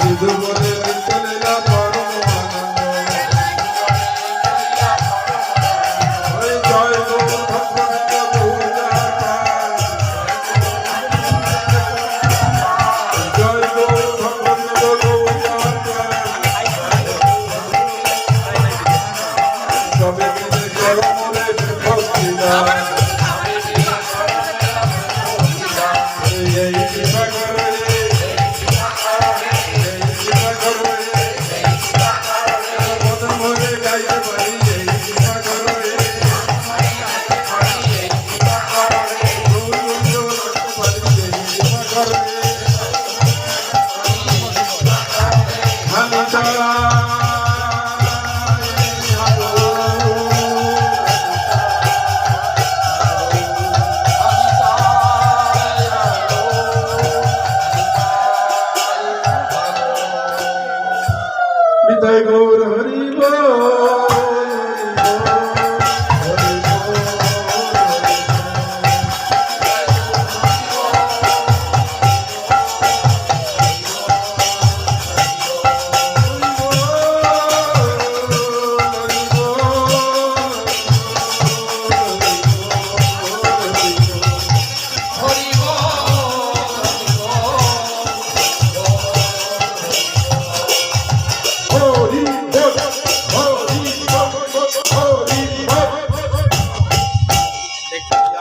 সিধু বলে নিত্যলীলা পরম আনন্দ জয় গৌর ভক্তবৃন্দ গৌরদার পায় জয় গৌর ভক্তবৃন্দ গৌরদার পায় তবে মিলে করমলে ভক্তি দান এই কৃপা করে নিতাই গৌর হরি বল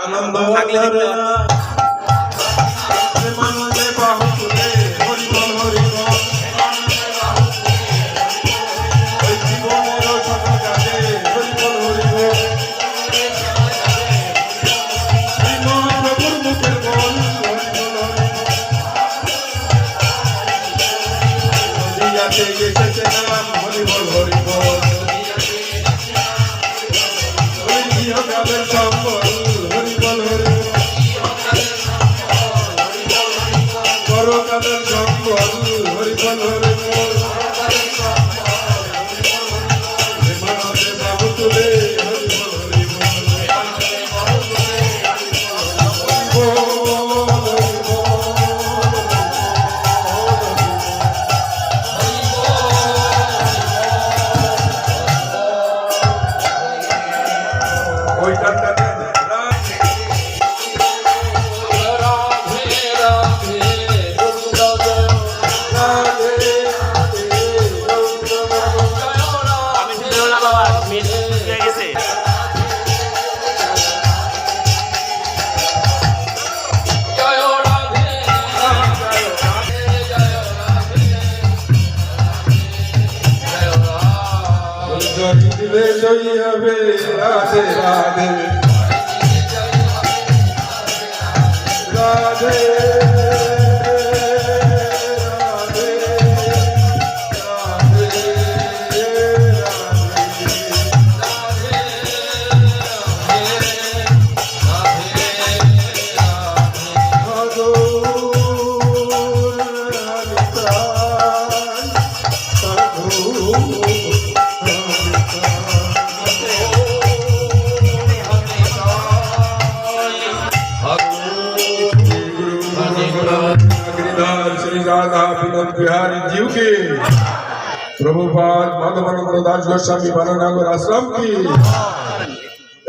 আনন্দ প্রেমানন্দে বাহু তুলে হরি বল হরি বল ওই জীবনের শত কাজে হরি বল হরি বল শ্রী মহাপ্রভুর মুখের বল হরি বল হরি বল নদিয়াতে এসেছে নাম হরি বল হরি বল ওই ইহকালের সম্বল হরি বল হরি বল পরকালের সম্বল হরি বল হরি বল প্রেমানন্দে বাহু তুলে হরি বল হরি বল ওই গানটাতে দিলে জয়ী হবে রাধে রাধে রাধে श्री राधा विनोद बिहारी जीव की प्रभुपाद माधवानंद दास गोस्वामी बननागर आश्रम की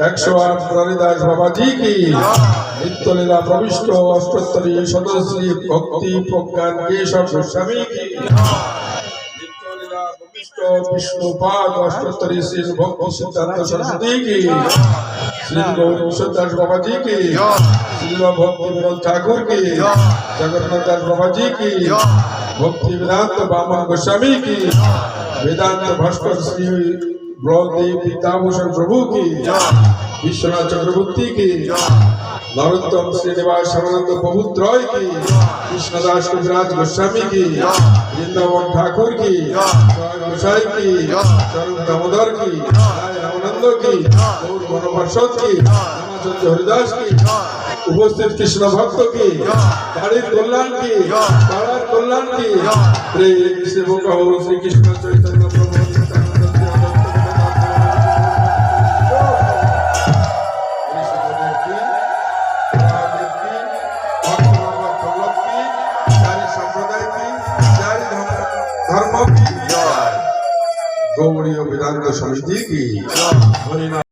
108 मुरारीदास बाबा जी की नित्यलीला प्रविष्ट अष्टोत्तरी सदश्री भक्ति प्रज्ञान केशव गोस्वामी की नित्यलीला प्रविष्ट विष्णुपाद अष्टोत्तरी श्री भक्ति सिद्धांत सरस्वती की श्री गौर दास बाबा जी की श्री भक्ति विनोद ठाकुर की जगन्नाथ दास बाबा जी की भक्ति वेदांत वामन गोस्वामी की वेदांत भास्कर श्री बलदेव पिताभूषण प्रभु की विश्वनाथ चक्रवर्ती की नरोत्तम श्रीनिवास श्यामानंद प्रभु त्रय की कृष्णदास कविराज गोस्वामी की वृंदावन ठाकुर की गोसाई की चरण दामोदर की रामानंद की गौर वनपर्षद की रामचंद्र हरिदास की उपस्थित कृष्ण भक्त की बाड़ीर कल्याण की पाड़ार कल्याण की प्रेम सेवक हो श्री कृष्ण चैतन्य प्रभु গৌড়ীয় বেদান্ত সমিতি কি হরিনাম